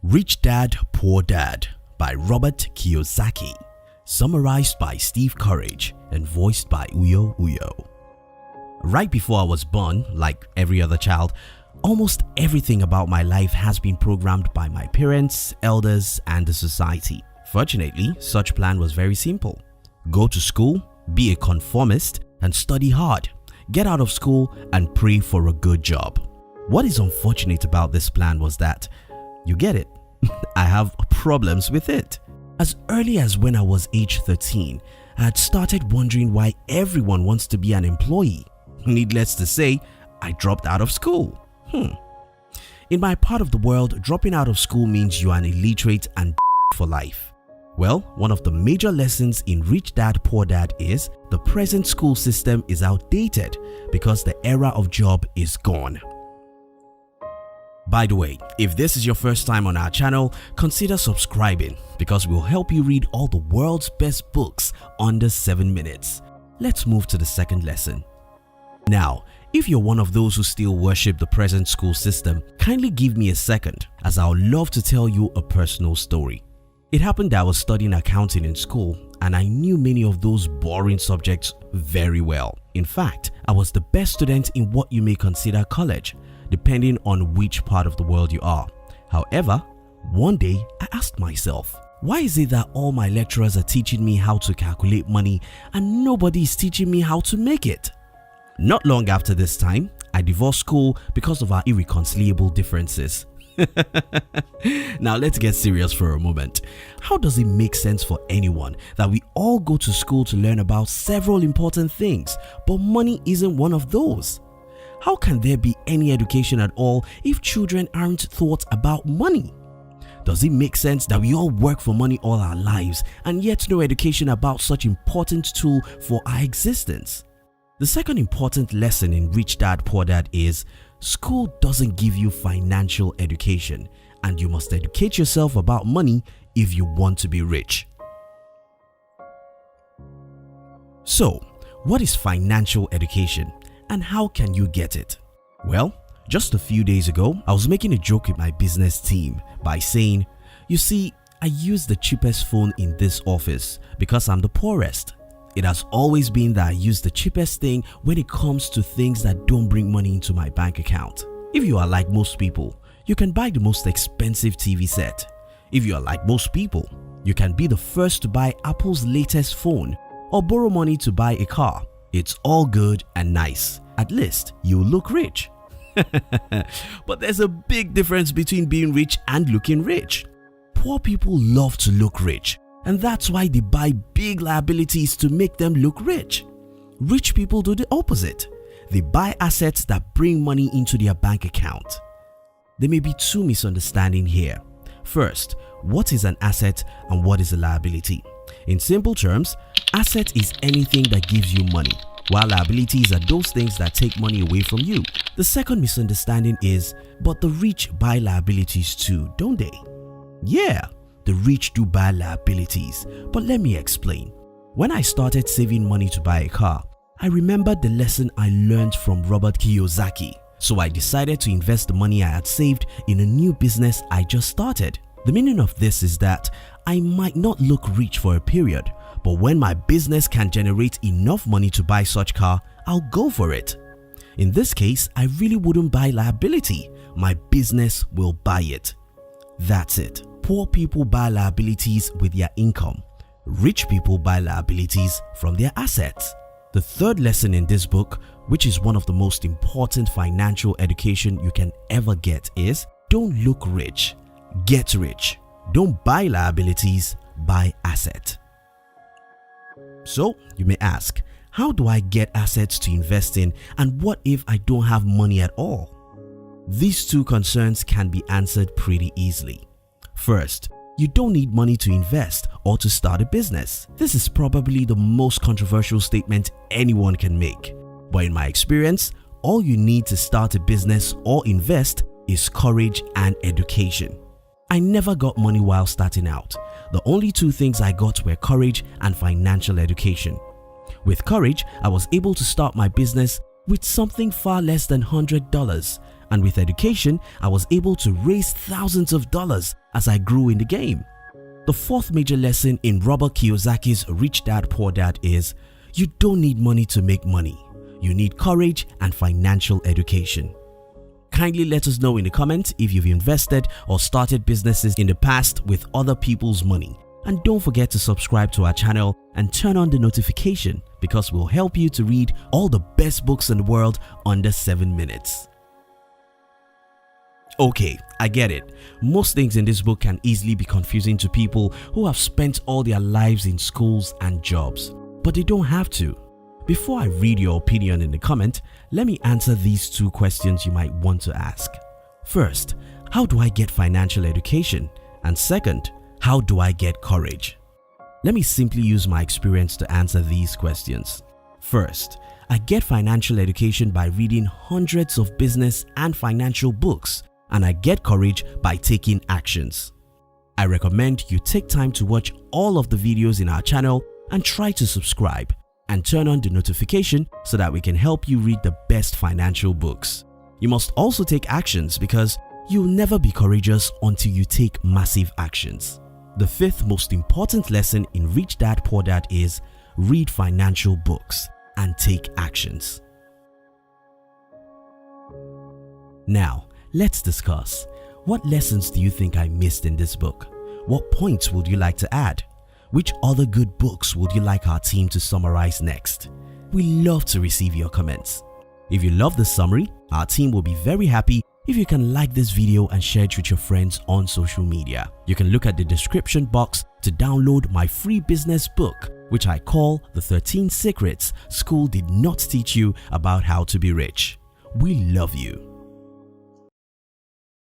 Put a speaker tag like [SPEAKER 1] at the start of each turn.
[SPEAKER 1] Rich Dad, Poor Dad by Robert Kiyosaki. Summarized by Steve Courage and voiced by Uyo Uyo. Right before I was born, like every other child, almost everything about my life has been programmed by my parents, elders, and the society. Fortunately, such plan was very simple. Go to school, be a conformist, and study hard. Get out of school and pray for a good job. What is unfortunate about this plan was that, you get it, I have problems with it. As early as when I was age 13, I had started wondering why everyone wants to be an employee. Needless to say, I dropped out of school. In my part of the world, dropping out of school means you are an illiterate and for life. Well, one of the major lessons in Rich Dad Poor Dad is the present school system is outdated because the era of job is gone. By the way, if this is your first time on our channel, consider subscribing because we'll help you read all the world's best books under 7 minutes. Let's move to the second lesson. Now, if you're one of those who still worship the present school system, kindly give me a second as I would love to tell you a personal story. It happened that I was studying accounting in school and I knew many of those boring subjects very well. In fact, I was the best student in what you may consider college, depending on which part of the world you are. However, one day I asked myself, why is it that all my lecturers are teaching me how to calculate money and nobody is teaching me how to make it? Not long after this time, I divorced school because of our irreconcilable differences. Now let's get serious for a moment. How does it make sense for anyone that we all go to school to learn about several important things, but money isn't one of those? How can there be any education at all if children aren't taught about money? Does it make sense that we all work for money all our lives and yet no education about such important tool for our existence? The second important lesson in Rich Dad Poor Dad is school doesn't give you financial education and you must educate yourself about money if you want to be rich. So, what is financial education and how can you get it? Well, just a few days ago, I was making a joke with my business team by saying, you see, I use the cheapest phone in this office because I'm the poorest. It has always been that I use the cheapest thing when it comes to things that don't bring money into my bank account. If you are like most people, you can buy the most expensive TV set. If you are like most people, you can be the first to buy Apple's latest phone or borrow money to buy a car. It's all good and nice. At least you look rich. But there's a big difference between being rich and looking rich. Poor people love to look rich, and that's why they buy big liabilities to make them look rich. Rich people do the opposite. They buy assets that bring money into their bank account. There may be two misunderstandings here. First, what is an asset and what is a liability? In simple terms, asset is anything that gives you money, while liabilities are those things that take money away from you. The second misunderstanding is, but the rich buy liabilities too, don't they? Yeah, the rich do buy liabilities, but let me explain. When I started saving money to buy a car, I remembered the lesson I learned from Robert Kiyosaki. So I decided to invest the money I had saved in a new business I just started. The meaning of this is that I might not look rich for a period, but when my business can generate enough money to buy such car, I'll go for it. In this case, I really wouldn't buy liability. My business will buy it. That's it. Poor people buy liabilities with their income. Rich people buy liabilities from their assets. The third lesson in this book, which is one of the most important financial education you can ever get, is don't look rich, get rich. Don't buy liabilities, buy asset. So you may ask, how do I get assets to invest in, and what if I don't have money at all? These two concerns can be answered pretty easily. First, you don't need money to invest or to start a business. This is probably the most controversial statement anyone can make. But in my experience, all you need to start a business or invest is courage and education. I never got money while starting out. The only two things I got were courage and financial education. With courage, I was able to start my business with something far less than $100. And with education, I was able to raise thousands of dollars as I grew in the game. The fourth major lesson in Robert Kiyosaki's Rich Dad Poor Dad is you don't need money to make money. You need courage and financial education. Kindly let us know in the comments if you've invested or started businesses in the past with other people's money. And don't forget to subscribe to our channel and turn on the notification because we'll help you to read all the best books in the world under 7 minutes. Okay, I get it. Most things in this book can easily be confusing to people who have spent all their lives in schools and jobs, but they don't have to. Before I read your opinion in the comment, let me answer these 2 questions you might want to ask. First, how do I get financial education? And second, how do I get courage? Let me simply use my experience to answer these questions. First, I get financial education by reading hundreds of business and financial books, and I get courage by taking actions. I recommend you take time to watch all of the videos in our channel and try to subscribe and turn on the notification so that we can help you read the best financial books. You must also take actions because you'll never be courageous until you take massive actions. The fifth most important lesson in Rich Dad Poor Dad is read financial books and take actions. Now, let's discuss. What lessons do you think I missed in this book? What points would you like to add? Which other good books would you like our team to summarize next? We love to receive your comments. If you love this summary, our team will be very happy if you can like this video and share it with your friends on social media. You can look at the description box to download my free business book, which I call The 13 Secrets School Did Not Teach You About How to Be Rich. We love you.